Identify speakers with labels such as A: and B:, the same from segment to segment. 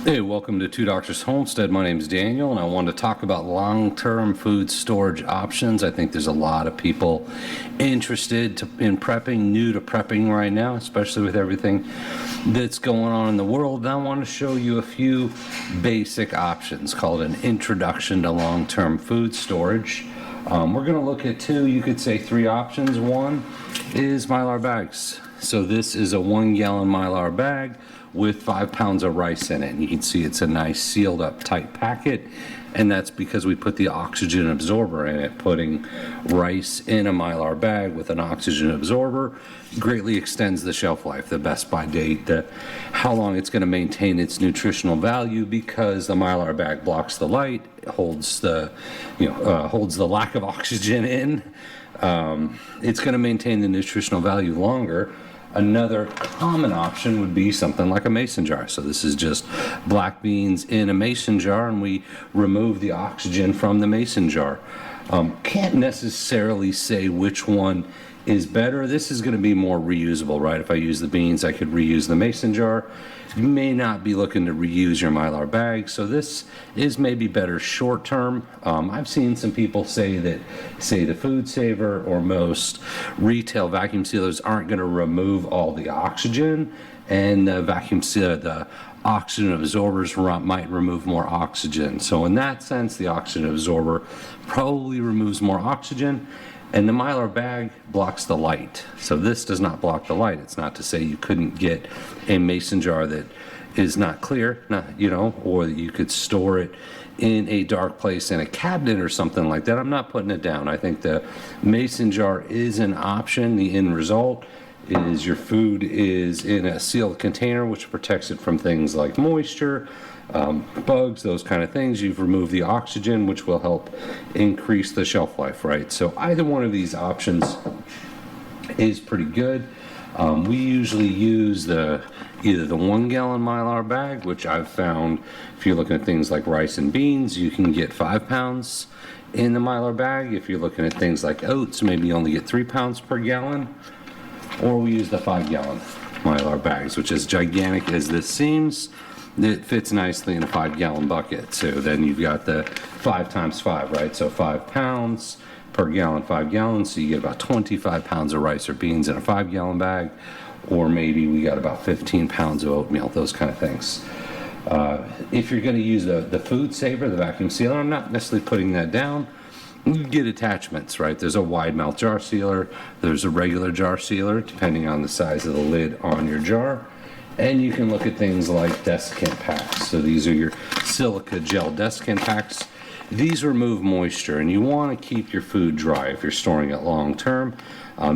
A: Hey, welcome to Drs Homestead. My name is Daniel, and I want to talk about long-term food storage options. I think there's a lot of people interested in prepping, new to prepping right now, especially with everything that's going on in the world. And I want to show you a few basic options called an introduction to long-term food storage. We're going to look at you could say three options. One is Mylar bags. So this is a 1 gallon Mylar bag with 5 pounds of rice in it. And you can see it's a nice sealed up tight packet, and that's because we put the oxygen absorber in it. Putting rice in a Mylar bag with an oxygen absorber greatly extends the shelf life, the best by date, how long it's going to maintain its nutritional value, because the Mylar bag blocks the light, holds the lack of oxygen in. It's going to maintain the nutritional value longer. Another common option would be something like a mason jar. So this is just black beans in a mason jar, and we remove the oxygen from the mason jar. Can't necessarily say which one is better. This is going to be more reusable, right? If I use the beans, I could reuse the mason jar. You may not be looking to reuse your Mylar bag, so this is maybe better short term. I've seen some people say the Food Saver or most retail vacuum sealers aren't going to remove all the oxygen, and the oxygen absorbers might remove more oxygen. So in that sense, the oxygen absorber probably removes more oxygen, and the Mylar bag blocks the light. So this does not block the light. It's not to say you couldn't get a mason jar that is not clear, or that you could store it in a dark place in a cabinet or something like that. I'm not putting it down. I think the mason jar is an option. The end result is your food is in a sealed container, which protects it from things like moisture, bugs, those kind of things. You've removed the oxygen, which will help increase the shelf life, right? So either one of these options is pretty good. We usually use either the 1 gallon Mylar bag, which I've found if you're looking at things like rice and beans, you can get 5 pounds in the Mylar bag. If you're looking at things like oats, maybe you only get 3 pounds per gallon. Or we use the 5 gallon Mylar bags, which is gigantic as this seems. It fits nicely in a 5 gallon bucket. So then you've got the 5 times 5, right? So 5 pounds per gallon, 5 gallons. So you get about 25 pounds of rice or beans in a 5 gallon bag. Or maybe we got about 15 pounds of oatmeal, those kind of things. If you're going to use the Food Saver, the vacuum sealer, I'm not necessarily putting that down. You get attachments, right? There's a wide mouth jar sealer, there's a regular jar sealer, depending on the size of the lid on your jar. And you can look at things like desiccant packs. So these are your silica gel desiccant packs. These remove moisture, and you want to keep your food dry if you're storing it long term.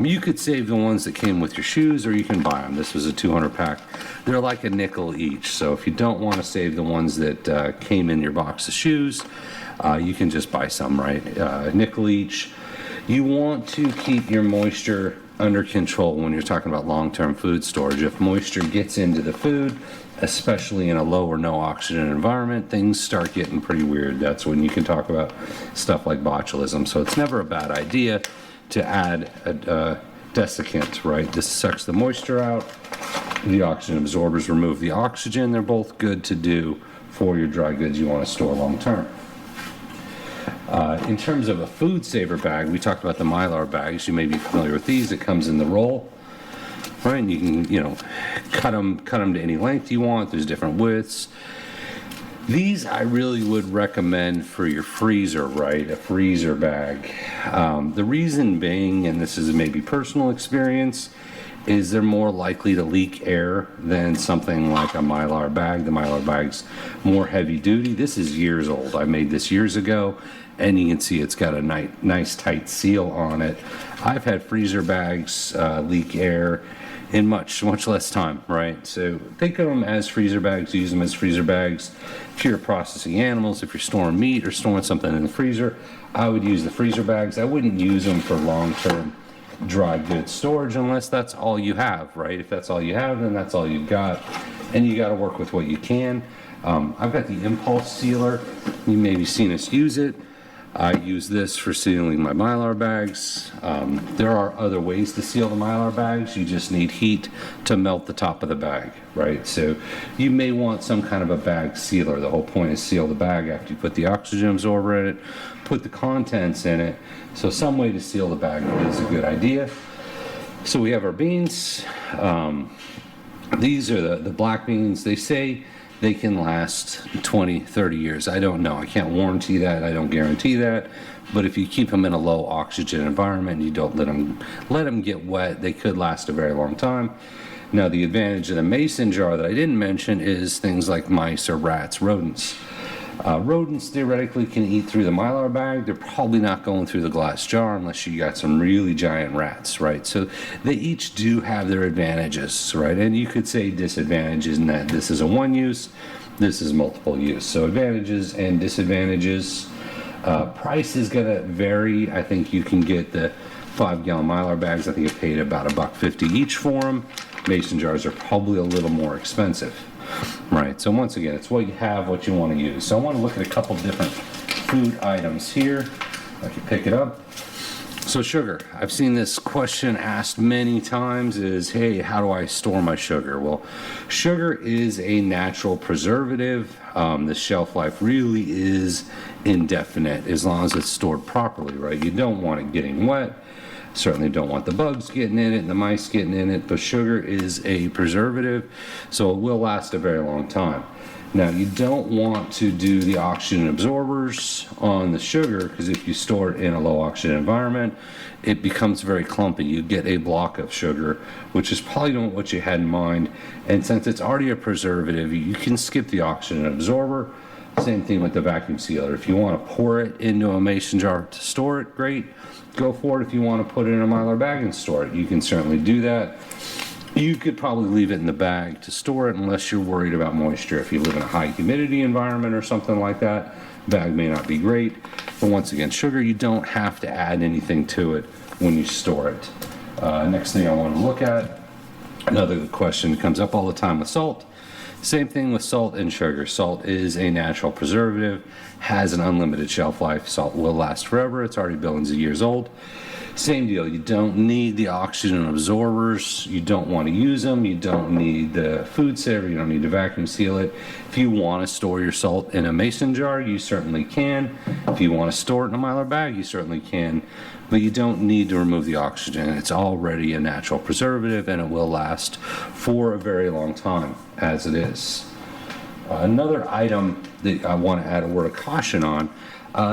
A: You could save the ones that came with your shoes, or you can buy them. This was a 200 pack. They're like a nickel each. So if you don't want to save the ones that came in your box of shoes, you can just buy some, right? Nickel each. You want to keep your moisture under control when you're talking about long-term food storage. If moisture gets into the food, especially in a low or no oxygen environment, things start getting pretty weird. That's when you can talk about stuff like botulism. So it's never a bad idea to add a desiccant, right? This sucks the moisture out. The oxygen absorbers remove the oxygen. They're both good to do for your dry goods you want to store long term. In terms of a Food Saver bag, we talked about the Mylar bags. You may be familiar with these. It comes in the roll, right? And you can, cut them to any length you want. There's different widths. These I really would recommend for your freezer, right? A freezer bag. The reason being, and this is maybe personal experience, is they're more likely to leak air than something like a Mylar bag. The Mylar bag's more heavy duty. This is years old. I made this years ago, and you can see it's got a nice tight seal on it. I've had freezer bags leak air in much less time, right? So think of them as freezer bags, use them as freezer bags. If you're processing animals, if you're storing meat or storing something in the freezer, I would use the freezer bags. I wouldn't use them for long-term dry goods storage unless that's all you have, right? If that's all you have, then that's all you've got, and you got to work with what you can. I've got the impulse sealer. You maybe seen us use it. I use this for sealing my Mylar bags. There are other ways to seal the Mylar bags. You just need heat to melt the top of the bag, right? So you may want some kind of a bag sealer. The whole point is seal the bag after you put the oxygen absorber in it, put the contents in it. So some way to seal the bag is a good idea. So we have our beans. These are the black beans. They say they can last 20, 30 years. I don't know. I can't warranty that. I don't guarantee that. But if you keep them in a low oxygen environment, you don't let them get wet, they could last a very long time. Now, the advantage of the mason jar that I didn't mention is things like mice or rats, rodents. Rodents theoretically can eat through the Mylar bag. They're probably not going through the glass jar unless you got some really giant rats, right? So they each do have their advantages, right? And you could say disadvantages in that this is a one use, this is multiple use. So advantages and disadvantages. Price is going to vary. I think you can get the 5-gallon Mylar bags. I think I paid about $1.50 each for them. Mason jars are probably a little more expensive. Right, so once again, it's what you have, what you want to use. So I want to look at a couple different food items here. I can pick it up. So sugar, I've seen this question asked many times is, hey, how do I store my sugar? Well, sugar is a natural preservative. The shelf life really is indefinite as long as it's stored properly, right? You don't want it getting wet. Certainly don't want the bugs getting in it and the mice getting in it, but sugar is a preservative, so it will last a very long time. Now, you don't want to do the oxygen absorbers on the sugar, because if you store it in a low oxygen environment, it becomes very clumpy. You get a block of sugar, which is probably not what you had in mind. And since it's already a preservative, you can skip the oxygen absorber. Same thing with the vacuum sealer. If you want to pour it into a mason jar to store it, great. Go for it. If you want to put it in a Mylar bag and store it, you can certainly do that. You could probably leave it in the bag to store it unless you're worried about moisture. If you live in a high humidity environment or something like that, bag may not be great. But once again, sugar, you don't have to add anything to it when you store it. Next thing I want to look at, another question that comes up all the time with salt. Same thing with salt and sugar. Salt is a natural preservative, has an unlimited shelf life. Salt will last forever. It's already billions of years old. Same deal. You don't need the oxygen absorbers. You don't want to use them. You don't need the food saver. You don't need to vacuum seal it. If you want to store your salt in a mason jar, you certainly can. If you want to store it in a Mylar bag, you certainly can. But you don't need to remove the oxygen. It's already a natural preservative, and it will last for a very long time as it is. Another item that I want to add a word of caution on,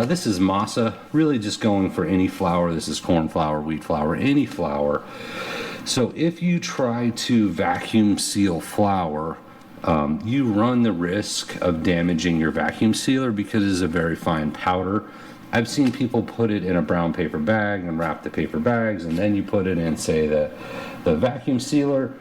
A: this is masa, really just going for any flour. This is corn flour, wheat flour, any flour. So if you try to vacuum seal flour, you run the risk of damaging your vacuum sealer because it is a very fine powder. I've seen people put it in a brown paper bag and wrap the paper bags, and then you put it in, say, the vacuum sealer.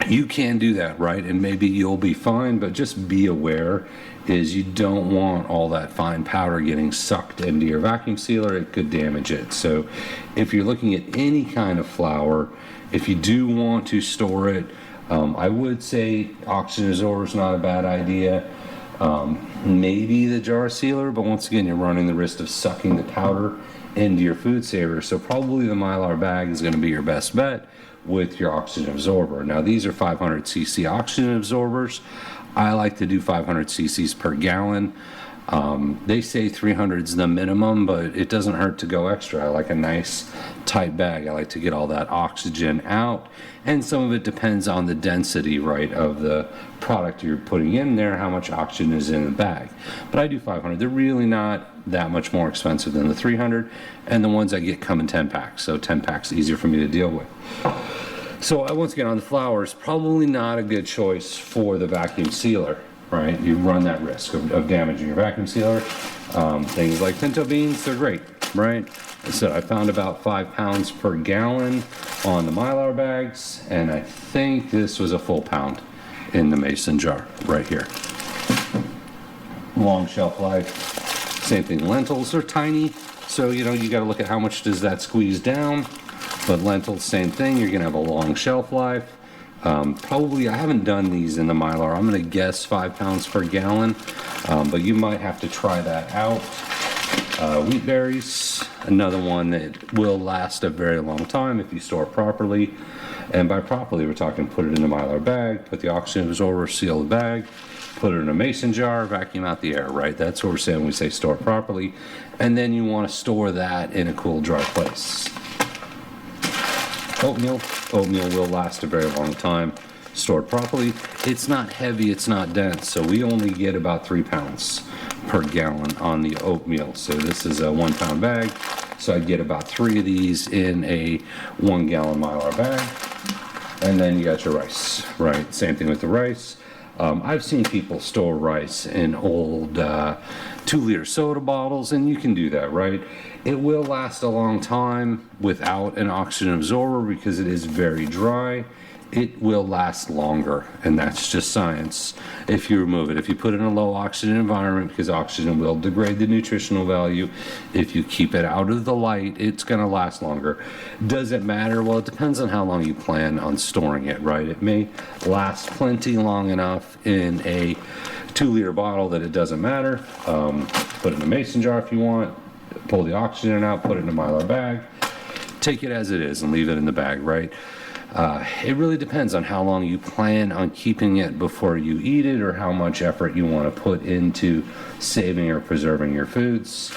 A: You can do that, right? And maybe you'll be fine, but just be aware is you don't want all that fine powder getting sucked into your vacuum sealer. It could damage it. So if you're looking at any kind of flour, if you do want to store it, I would say oxygen absorber is not a bad idea. Maybe the jar sealer, but once again, you're running the risk of sucking the powder into your food saver. So probably the Mylar bag is going to be your best bet with your oxygen absorber. Now, these are 500 cc oxygen absorbers. I like to do 500 cc's per gallon. They say 300 is the minimum, but it doesn't hurt to go extra. I like a nice tight bag. I like to get all that oxygen out, and some of it depends on the density, right, of the product you're putting in there, how much oxygen is in the bag. But I do 500. They're really not that much more expensive than the 300, and the ones I get come in 10 packs, so 10 packs is easier for me to deal with. So once again, on the flours, probably not a good choice for the vacuum sealer, right? You run that risk of damaging your vacuum sealer. Things like pinto beans, they're great, right? So I found about 5 pounds per gallon on the Mylar bags, and I think this was a full pound in the mason jar right here. Long shelf life. Same thing, lentils are tiny, so you got to look at how much does that squeeze down. But lentils, same thing, you're going to have a long shelf life. Probably, I haven't done these in the Mylar. I'm going to guess 5 pounds per gallon, but you might have to try that out. Wheat berries, another one that will last a very long time if you store it properly. And by properly, we're talking put it in a Mylar bag, put the oxygen absorber, seal the bag, put it in a mason jar, vacuum out the air, right? That's what we're saying when we say store it properly. And then you want to store that in a cool, dry place. Oatmeal will last a very long time, stored properly. It's not heavy, it's not dense, so we only get about 3 pounds per gallon on the oatmeal. So this is a 1 pound bag, so I'd get about 3 of these in a 1 gallon Mylar bag. And then you got your rice, right? Same thing with the rice. I've seen people store rice in old 2-liter soda bottles, and you can do that, right? It will last a long time without an oxygen absorber because it is very dry. It will last longer, and that's just science if you remove it. If you put it in a low oxygen environment, because oxygen will degrade the nutritional value, if you keep it out of the light, it's going to last longer. Does it matter? Well, it depends on how long you plan on storing it, right? It may last plenty long enough in a 2-liter bottle that it doesn't matter. Put it in a mason jar if you want, pull the oxygen out, put it in a Mylar bag, take it as it is and leave it in the bag, right? It really depends on how long you plan on keeping it before you eat it, or how much effort you want to put into saving or preserving your foods.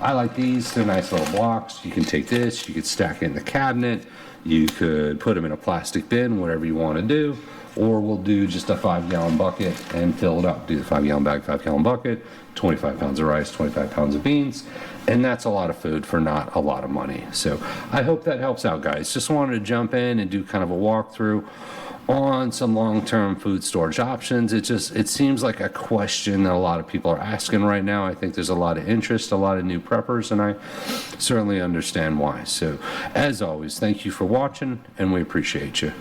A: I like these. They're nice little blocks. You can take this, you could stack it in the cabinet, you could put them in a plastic bin, whatever you want to do, or we'll do just a 5-gallon bucket and fill it up. Do the 5-gallon bag, 5-gallon bucket, 25 pounds of rice, 25 pounds of beans, and that's a lot of food for not a lot of money. So I hope that helps out, guys. Just wanted to jump in and do kind of a walkthrough on some long-term food storage options. It seems like a question that a lot of people are asking right now. I think there's a lot of interest, a lot of new preppers, and I certainly understand why. So as always, thank you for watching, and we appreciate you.